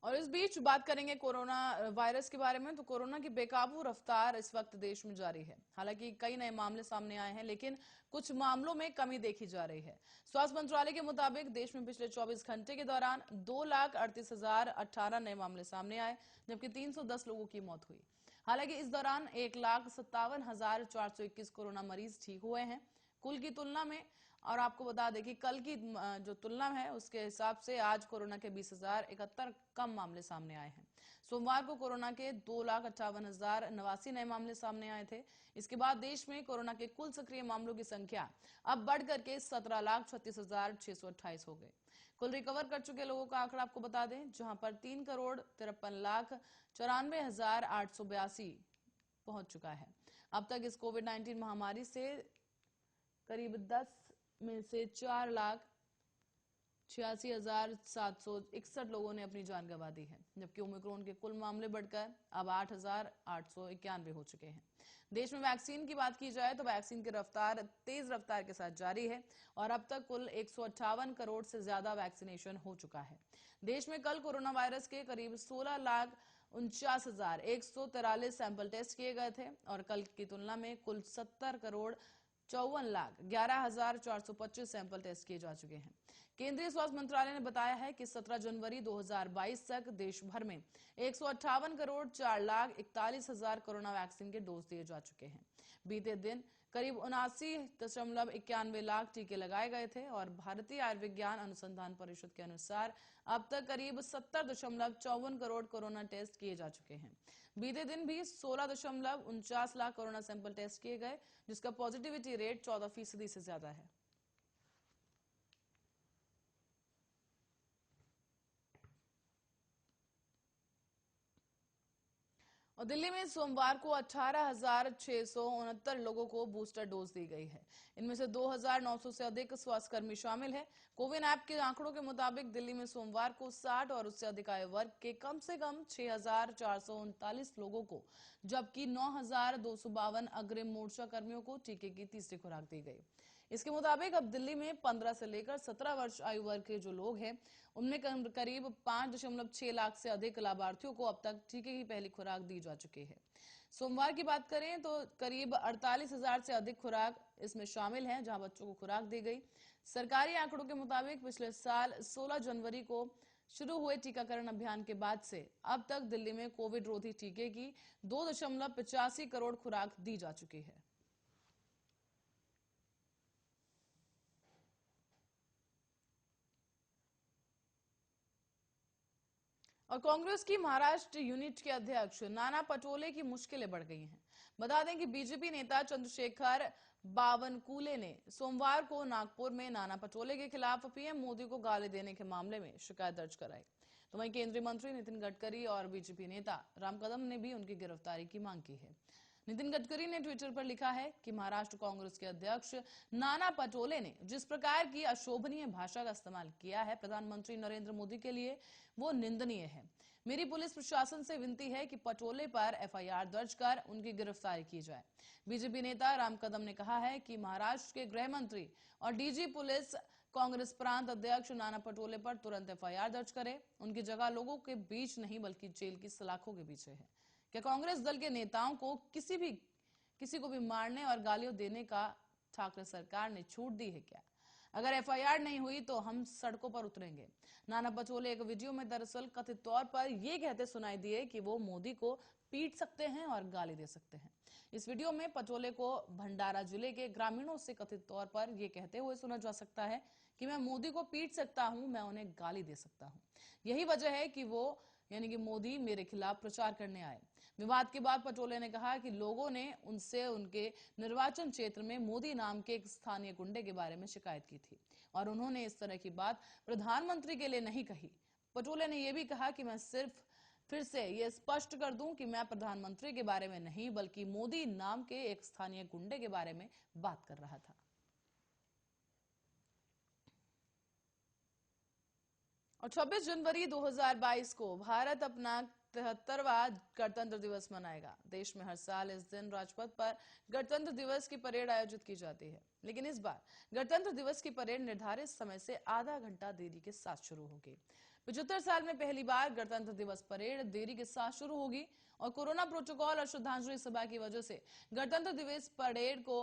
और इस बीच बात करेंगे कोरोना वायरस के बारे में। तो कोरोना की बेकाबू रफ्तार इस वक्त देश में जारी है। हालांकि कई नए मामले सामने आए हैं, लेकिन कुछ मामलों में कमी देखी जा रही है। स्वास्थ्य मंत्रालय के मुताबिक देश में पिछले 24 घंटे के दौरान 2,38,018 नए मामले सामने आए, जबकि 310 लोगों की मौत हुई। हालांकि इस दौरान 1,57,421 कोरोना मरीज ठीक हुए हैं। कुल की तुलना में, और आपको बता दें कि कल की जो तुलना है उसके हिसाब से आज कोरोना के 20,071 कम मामले सामने आए हैं। सोमवार को कोरोना के 2,58,089 नए मामले सामने आए थे। इसके बाद देश में कोरोना के कुल सक्रिय मामलों की संख्या अब बढ़कर के 17,36,628 हो गई। कुल रिकवर कर चुके लोगों का आंकड़ा आपको बता दें, जहां पर 3,53,94,882 पहुंच चुका है। अब तक इस कोविड-19 महामारी से करीब 10 में से 4,86,761 लोगों ने अपनी जान गंवा दी है, जबकि ओमिक्रॉन के कुल मामले बढ़कर अब 8,891 हो चुके हैं। देश में वैक्सीन की बात की जाए तो वैक्सीन की रफ्तार तेज रफ्तार के साथ जारी है और अब तक कुल 158 करोड़ से ज्यादा वैक्सीनेशन हो चुका है। देश में कल कोरोना वायरस के करीब 16,49,143 सैंपल टेस्ट किए गए थे और कल की तुलना में कुल 70,54,11,425 सैंपल टेस्ट किए जा चुके हैं। केंद्रीय स्वास्थ्य मंत्रालय ने बताया है कि 17 जनवरी 2022 तक देश भर में 158,04,41,000 कोरोना वैक्सीन के डोज दिए जा चुके हैं। बीते दिन करीब 79.91 लाख टीके लगाए गए थे और भारतीय आयुर्विज्ञान अनुसंधान परिषद के अनुसार अब तक करीब 70.54 करोड़ कोरोना टेस्ट किए जा चुके हैं। बीते दिन भी 16.49 लाख कोरोना सैंपल टेस्ट किए गए, जिसका पॉजिटिविटी रेट 14% से ज्यादा है। और दिल्ली में सोमवार को 18,669 लोगों को बूस्टर डोज दी गई है। इनमें से 2,900 से अधिक स्वास्थ्यकर्मी शामिल हैं। कोविन ऐप के आंकड़ों के मुताबिक दिल्ली में सोमवार को 60 और उससे अधिक आयु वर्ग के कम से कम 6,439 लोगों को, जबकि 9,252 अग्रिम मोर्चा कर्मियों को टीके की तीसरी खुराक दी गई। इसके मुताबिक अब दिल्ली में 15 से लेकर 17 वर्ष आयु वर्ग के जो लोग हैं, उनमें करीब 5.6 लाख से अधिक लाभार्थियों को अब तक टीके की पहली खुराक दी जा चुकी है। सोमवार की बात करें तो करीब 48,000 से अधिक खुराक इसमें शामिल हैं, जहां बच्चों को खुराक दी गई। सरकारी आंकड़ों के मुताबिक पिछले साल 16 जनवरी को शुरू हुए टीकाकरण अभियान के बाद से अब तक दिल्ली में कोविड रोधी टीके की 2.85 करोड़ खुराक दी जा चुकी है। और कांग्रेस की महाराष्ट्र यूनिट के अध्यक्ष नाना पटोले की मुश्किलें बढ़ गई हैं। बता दें कि बीजेपी नेता चंद्रशेखर बावनकुले ने सोमवार को नागपुर में नाना पटोले के खिलाफ पीएम मोदी को गाली देने के मामले में शिकायत दर्ज कराई। तो वहीं केंद्रीय मंत्री नितिन गडकरी और बीजेपी नेता राम कदम ने भी उनकी गिरफ्तारी की मांग की है। नितिन गडकरी ने ट्विटर पर लिखा है कि महाराष्ट्र कांग्रेस के अध्यक्ष नाना पटोले ने जिस प्रकार की अशोभनीय भाषा का इस्तेमाल किया है प्रधानमंत्री नरेंद्र मोदी के लिए, वो निंदनीय है। मेरी पुलिस प्रशासन से विनती है कि पटोले पर एफआईआर दर्ज कर उनकी गिरफ्तारी की जाए। बीजेपी नेता राम कदम ने कहा है कि महाराष्ट्र के गृह मंत्री और डीजी पुलिस कांग्रेस प्रांत अध्यक्ष नाना पटोले पर तुरंत एफआईआर दर्ज करे। उनकी जगह लोगों के बीच नहीं बल्कि जेल की सलाखों के पीछे है। क्या कांग्रेस दल के नेताओं को किसी को भी मारने और गालियां देने का ठाकरे सरकार ने छूट दी है क्या? अगर एफआईआर नहीं हुई तो हम सड़कों पर उतरेंगे। नाना पटोले एक वीडियो में दरअसल कथित तौर पर ये कहते सुनाई दिए कि वो मोदी को पीट सकते हैं और गाली दे सकते हैं। इस वीडियो में पटोले को भंडारा जिले के ग्रामीणों से कथित तौर पर यह कहते हुए सुना जा सकता है कि मैं मोदी को पीट सकता हूं, मैं उन्हें गाली दे सकता हूं। यही वजह है कि वो यानी कि मोदी मेरे खिलाफ प्रचार करने आए। विवाद के बाद पटोले ने कहा कि लोगों ने उनसे उनके निर्वाचन क्षेत्र में मोदी नाम के एक स्थानीय गुंडे के बारे में शिकायत की थी और उन्होंने इस तरह की बात प्रधानमंत्री के लिए नहीं कही। पटोले ने यह भी कहा कि मैं सिर्फ फिर से यह स्पष्ट कर दूं कि मैं प्रधानमंत्री के बारे में नहीं बल्कि मोदी नाम के एक स्थानीय गुंडे के बारे में बात कर रहा था। और 26 जनवरी 2022 को भारत अपना 73वां गणतंत्र दिवस मनाएगा। देश में हर साल इस दिन राजपथ पर गणतंत्र दिवस की परेड आयोजित की जाती है, लेकिन इस बार गणतंत्र दिवस की परेड निर्धारित समय से आधा घंटा देरी के साथ शुरू होगी। 75 साल में पहली बार गणतंत्र दिवस परेड देरी के साथ शुरू होगी और कोरोना प्रोटोकॉल और श्रद्धांजलि सभा की वजह से गणतंत्र दिवस परेड को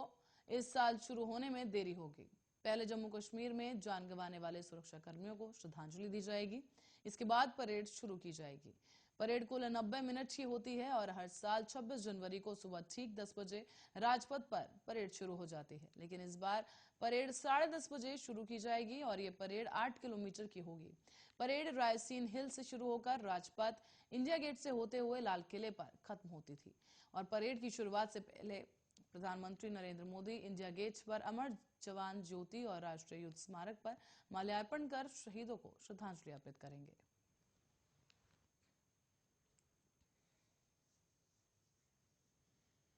इस साल शुरू होने में देरी होगी। पहले जम्मू कश्मीर में जान गंवाने वाले सुरक्षा कर्मियों को श्रद्धांजलि दी जाएगी। इसके बाद परेड शुरू की जाएगी। परेड कुल 90 मिनट की होती है और हर साल 26 जनवरी को सुबह ठीक 10 बजे राजपथ पर परेड शुरू हो जाती है, लेकिन इस बार परेड 10:30 बजे शुरू की जाएगी और ये परेड 8 किलोमीटर की होगी। परेड रायसीन हिल से शुरू होकर राजपथ, इंडिया गेट से होते हुए लाल किले पर खत्म होती थी और परेड की शुरुआत से पहले प्रधानमंत्री नरेंद्र मोदी इंडिया गेट पर अमर जवान ज्योति और राष्ट्रीय युद्ध स्मारक पर माल्यार्पण कर शहीदों को श्रद्धांजलि अर्पित करेंगे।